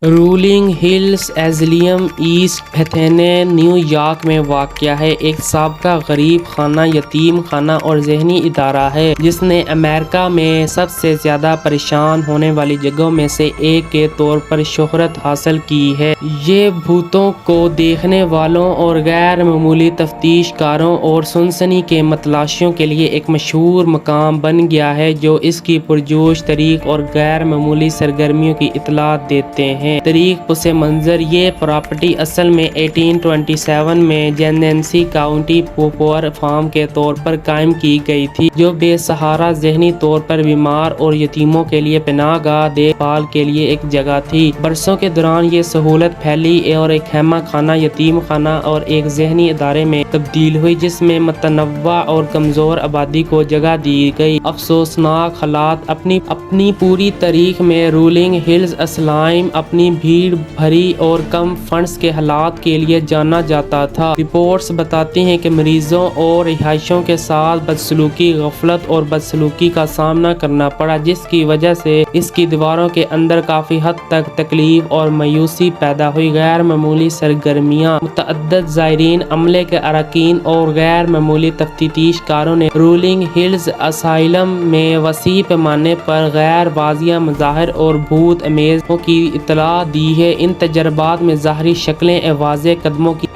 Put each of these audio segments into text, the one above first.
Rolling Hills Asylum East Bethany New York میں واقع ہے۔ ایک سابقہ غریب خانہ، یتیم خانہ اور ذہنی ادارہ ہے جس نے امریکہ میں سب سے زیادہ پریشان ہونے والی جگہوں میں سے ایک کے طور پر شہرت حاصل کی ہے۔ یہ بھوتوں کو دیکھنے والوں اور غیر معمولی تفتیش کاروں اور سنسنی کے متلاشیوں کے لیے ایک مشہور مقام بن گیا ہے جو اس کی پرجوش تاریخ اور غیر معمولی سرگرمیوں کی اطلاعات دیتے ہیں۔ تاریخ پس منظر: یہ پراپرٹی اصل میں 1827 میں جیننسی کاؤنٹی پوپور فارم کے طور پر قائم کی گئی تھی جو بے سہارا، ذہنی طور پر بیمار اور یتیموں کے لیے پناہ گاہ دیکھ بھال کے لیے ایک جگہ تھی۔ برسوں کے دوران یہ سہولت پھیلی اور ایک خیمہ خانہ، یتیم خانہ اور ایک ذہنی ادارے میں تبدیل ہوئی جس میں متنوع اور کمزور آبادی کو جگہ دی گئی۔ افسوسناک حالات: اپنی پوری تاریخ میں رولنگ ہلز اسائلم اپنی بھیڑ بھری اور کم فنڈز کے حالات کے لیے جانا جاتا تھا۔ رپورٹس بتاتی ہیں کہ مریضوں اور رہائشیوں کے ساتھ بدسلوکی، غفلت اور بدسلوکی کا سامنا کرنا پڑا جس کی وجہ سے اس کی دیواروں کے اندر کافی حد تک تکلیف اور مایوسی پیدا ہوئی۔ غیر معمولی سرگرمیاں: متعدد زائرین، عملے کے اراکین اور غیر معمولی تفتیش کاروں نے رولنگ ہلز اسائلم میں وسیع پیمانے پر غیر واضح مظاہر اور بھوت امیزوں کی اطلاع دی ہے۔ ان تجربات میں ظاہری شکلیں، واضح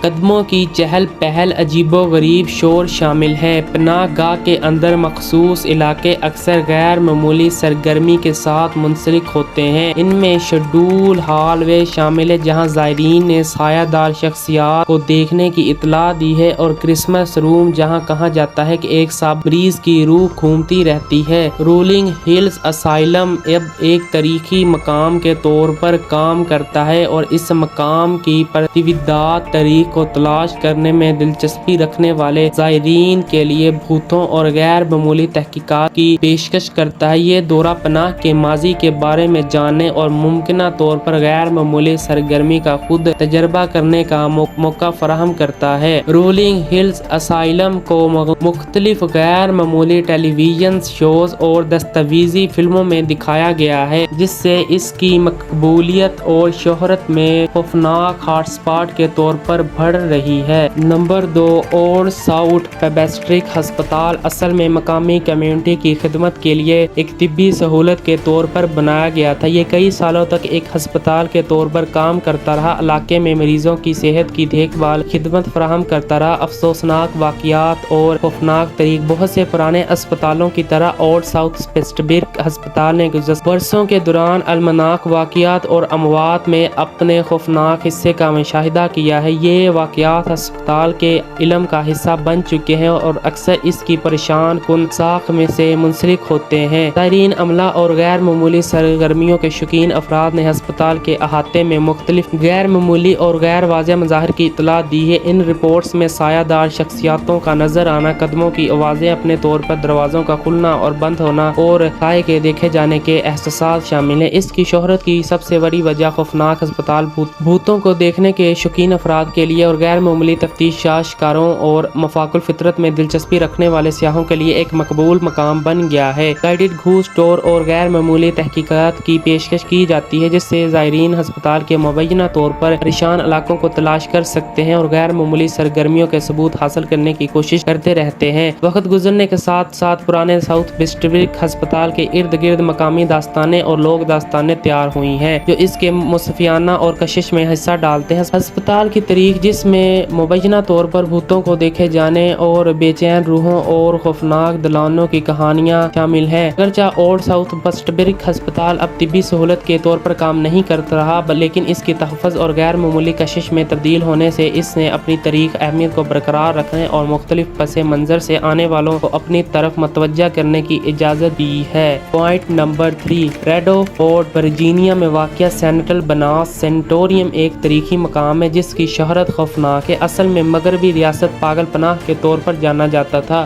قدموں کی چہل پہل، عجیب و غریب شور شامل ہیں۔ پناہ گاہ کے اندر مخصوص علاقے اکثر غیر معمولی سرگرمی کے ساتھ منسلک ہوتے ہیں۔ ان میں شیڈول ہال وے شامل ہے جہاں زائرین نے سایہ دار شخصیات کو دیکھنے کی اطلاع دی ہے، اور کرسمس روم جہاں کہا جاتا ہے کہ ایک سابق مریض کی روح گھومتی رہتی ہے۔ رولنگ ہلز اسائلم اب ایک تاریخی مقام کے طور پر کام کرتا ہے اور اس مقام کی پرتویدات تاریخ کو تلاش کرنے میں دلچسپی رکھنے والے زائرین کے لیے بھوتوں اور غیر معمولی تحقیقات کی پیشکش کرتا ہے۔ یہ دورہ پناہ کے ماضی کے بارے میں جاننے اور ممکنہ طور پر غیر معمولی سرگرمی کا خود تجربہ کرنے کا موقع فراہم کرتا ہے۔ رولنگ ہلز اسائلم کو مختلف غیر معمولی ٹیلی ویژن شوز اور دستاویزی فلموں میں دکھایا گیا ہے جس سے اس کی مقبولیت اور شہرت میں خوفناک ہاٹ اسپاٹ کے طور پر بڑھ رہی ہے۔ نمبر 2، اولڈ ساؤتھ پیبسٹرک ہسپتال اصل میں مقامی کمیونٹی کی خدمت کے لیے ایک طبی سہولت کے طور پر بنایا گیا تھا۔ یہ کئی سالوں تک ایک ہسپتال کے طور پر کام کرتا رہا، علاقے میں مریضوں کی صحت کی دیکھ بھال خدمت فراہم کرتا رہا۔ افسوسناک واقعات اور خوفناک تاریخ: بہت سے پرانے اسپتالوں کی طرح اولڈ ساؤتھ پیبسٹرک ہسپتال نے گزشتہ برسوں کے دوران المناک واقعات اور اموات میں اپنے خوفناک حصے کا مشاہدہ کیا ہے۔ یہ واقعات ہسپتال کے علم کا حصہ بن چکے ہیں اور اکثر اس کی پریشان کن ساخت میں سے منسلک ہوتے ہیں۔ زائرین، عملہ اور غیر معمولی سرگرمیوں کے شوقین افراد نے ہسپتال کے احاطے میں مختلف غیر معمولی اور غیر واضح مظاہر کی اطلاع دی ہے۔ ان رپورٹس میں سایہ دار شخصیاتوں کا نظر آنا، قدموں کی آوازیں، اپنے طور پر دروازوں کا کھلنا اور بند ہونا اور سائے کے دیکھے جانے کے احساسات شامل ہیں۔ اس کی شہرت کی سب سے بڑی وجہ خوفناک ہسپتال بھوتوں کو دیکھنے کے شوقین افراد کے لیے اور غیر معمولی تفتیش کاروں اور مافوق الفطرت میں دلچسپی رکھنے والے سیاحوں کے لیے ایک مقبول مقام بن گیا ہے۔ گائیڈڈ گھوسٹ ٹور اور غیر معمولی تحقیقات کی پیشکش کی جاتی ہے جس سے زائرین ہسپتال کے مبینہ طور پر پریشان علاقوں کو تلاش کر سکتے ہیں اور غیر معمولی سرگرمیوں کے ثبوت حاصل کرنے کی کوشش کرتے رہتے ہیں۔ وقت گزرنے کے ساتھ ساتھ پرانے ساؤتھ پیبسٹرک ہسپتال کے ارد گرد مقامی داستانیں اور لوک داستانیں تیار ہوئی ہیں جو اس کے مصفیانہ اور کشش میں حصہ ڈالتے ہیں۔ ہسپتال کی تاریخ جس میں مبینہ طور پر بھوتوں کو دیکھے جانے اور بے چین روحوں اور خوفناک دلانوں کی کہانیاں شامل ہیں۔ اگرچہ اولڈ ساؤتھ پیبسٹرک ہسپتال اب طبی سہولت کے طور پر کام نہیں کرتا رہا لیکن اس کی تحفظ اور غیر معمولی کشش میں تبدیل ہونے سے اس نے اپنی تاریخ اہمیت کو برقرار رکھنے اور مختلف پس منظر سے آنے والوں کو اپنی طرف متوجہ کرنے کی اجازت دی ہے۔ Point number 3، Radford Virginia میں واقع سینٹرل بناس سینٹوریم ایک تاریخی مقام ہے جس کی شہرت خوفناک ہے۔ اصل میں مغربی ریاست پاگل پناہ کے طور پر جانا جاتا تھا۔